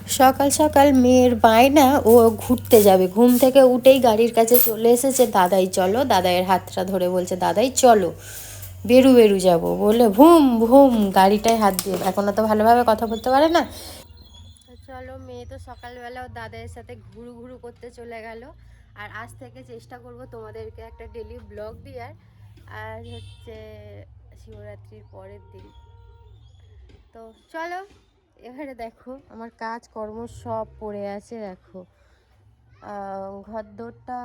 সকাল সকাল মেয়ের বায়না, ও ঘুরতে যাবে। ঘুম থেকে উঠেই গাড়ির কাছে চলে এসেছে, দাদাই চলো। দাদাইয়ের হাতটা ধরে বলছে দাদাই চলো, বেরু বেরু যাবো বলে ভুম ভুম গাড়িটায় হাত দিয়ে, এখনও তো ভালোভাবে কথা বলতে পারে না। তো চলো, মেয়ে তো সকালবেলাও দাদাইয়ের সাথে ঘুরু ঘুরু করতে চলে গেল। আর আজ থেকে চেষ্টা করব তোমাদেরকে একটা ডেলি ব্লগ দেওয়ার। আর হচ্ছে শিবরাত্রির পরের দিন। তো চলো, এবারে দেখো আমার কাজকর্ম সব পড়ে আছে। দেখো ঘর দোরটা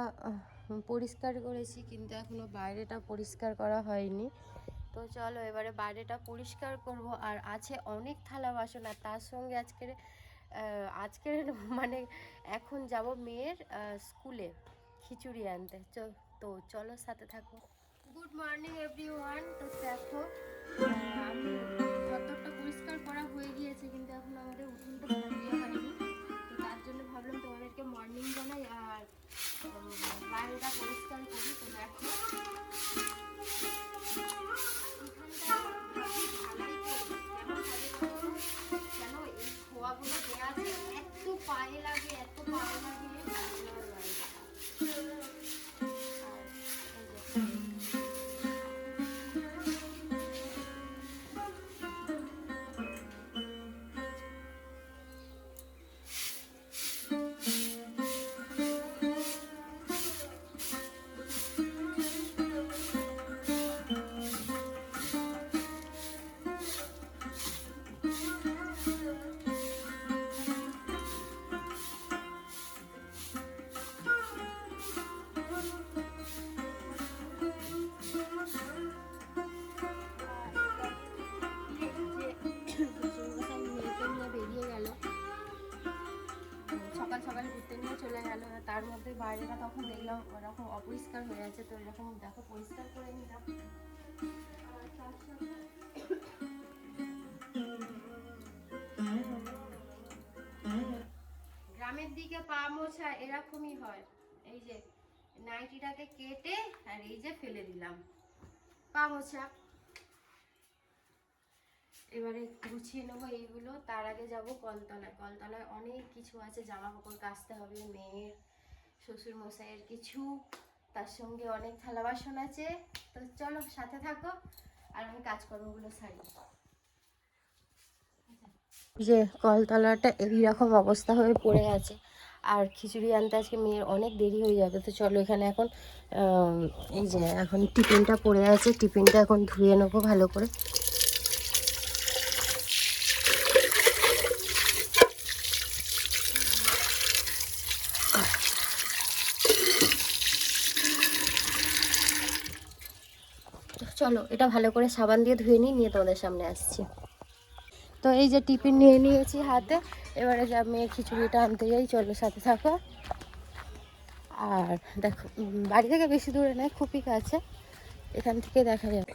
পরিষ্কার করেছি, কিন্তু এখনো বাইরেটা পরিষ্কার করা হয়নি। তো চলো এবারে বাইরেটা পরিষ্কার করব। আর আছে অনেক থালা বাসন, আর তার সঙ্গে আজকের মানে এখন যাব মেয়ের স্কুলে খিচুড়ি আনতে। তো চলো সাথে থাকো। Good morning everyone. তো দেখো আমি ঘরটা পরিষ্কার করা হয়ে গিয়েছে, কিন্তু এখন আমাদের উঠোনটা ঝাড় দেওয়া হয়নি। তো তার জন্য ভাবলাম তোমাদেরকে মর্নিং জানাই আর বাইরেটা পরিষ্কার করি। তো দেখো কেন এই খোয়াগুলো দেওয়া আছে, এত পায়ে লাগে, এত পায়ে লাগে। সকাল সকাল ঘুরতে নিয়ে চলে গেল, তার মধ্যে বাইরেটা তখন দেখলাম ওরকম অপরিষ্কার হয়ে আছে। তো এরকম দেখো পরিষ্কার করে নিলাম। গ্রামের দিকে পা মোছা এরকমই হয়। এই যে নাইটিটাকে কেটে আর এই যে ফেলে দিলাম পা মোছা। এবারে গুছিয়ে নেবো এইগুলো। তার আগে যাব কলতলায়। কলতলায় অনেক কিছু আছে, জামা কাপড় কাচতে হবে, মেয়ের, শ্বশুর মশাইয়ের কিছু, তার সঙ্গে অনেক থালা বাসন আছে। তো চলো সাথে থাকো আর আমি কাজকর্মগুলো সারি। যে কলতলাটা এইরকম অবস্থা হয়ে পড়ে আছে, আর খিচুড়ি আনতে আজকে মেয়ের অনেক দেরি হয়ে যাবে। তো চলো এখানে এখন এই যে এখন টিফিনটা পড়ে আছে, টিফিনটা এখন ধুয়ে নেবো ভালো করে। চলো এটা ভালো করে সাবান দিয়ে ধুয়ে নিয়ে তোমাদের সামনে আসছি। তো এই যে টিফিন নিয়ে নিয়েছি হাতে, এবারে যা মেয়ে খিচুড়িটা আনতে যাই, চলো সাথে থাকো। আর দেখো বাড়ি থেকে বেশি দূরে নয়, খুবই কাছে, এখান থেকে দেখা যাবে।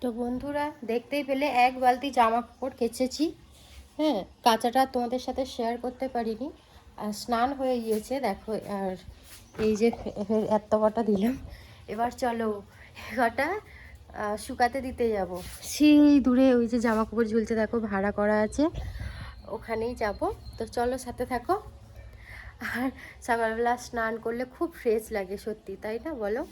তো বন্ধুরা দেখতেই পেলে এক বালতি জামা কাপড় কেচেছি। হ্যাঁ, কাচাটা তোমাদের সাথে শেয়ার করতে পারিনি। আর স্নান হয়ে গিয়েছে দেখো। আর এই যে এত কটা দিলাম। এবার চলো কটা শুকাতে দিতে যাব। সেই দূরে ওই যে জামা কাপড় ঝুলতে দেখো, ভাড়া করা আছে, ওখানেই যাব। তো চলো সাথে থাকো। আর সকালবেলা স্নান করলে খুব ফ্রেশ লাগে সত্যি, তাই না বলো?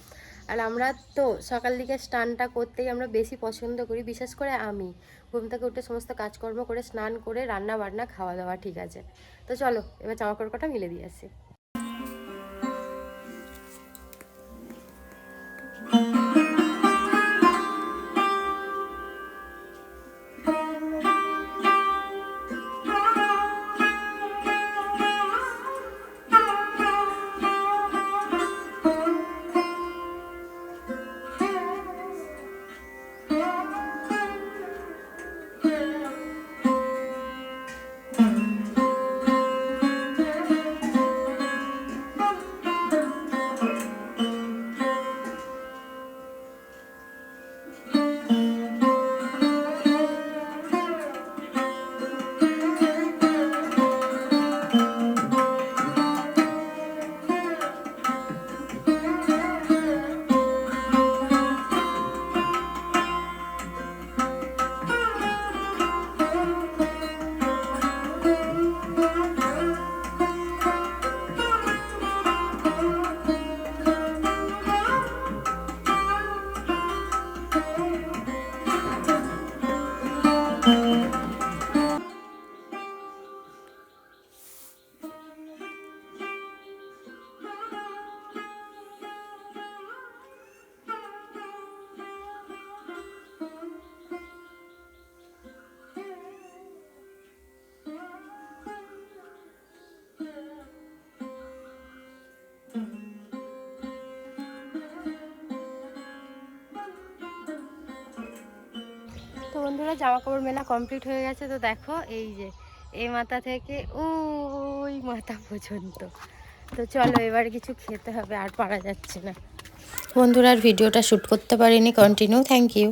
আর আমরা তো সকাল দিকে স্নানটা করতেই আমরা বেশি পছন্দ করি, বিশেষ করে আমি। ঘুম থেকে উঠে সমস্ত কাজকর্ম করে স্নান করে রান্না বান্না খাওয়া দাওয়া ঠিক আছে। তো চলো এবার জামা কাপড়টা মিলে দিয়ে আসি। বন্ধুরা জামা কাপড় মেলা কমপ্লিট হয়ে গেছে। তো দেখো এই যে এই মাথা থেকে ওই মাথা পর্যন্ত। তো চলো এবার কিছু খেতে হবে, আর পারা যাচ্ছে না। বন্ধুরা আর ভিডিওটা শ্যুট করতে পারিনি, কন্টিনিউ। Thank you.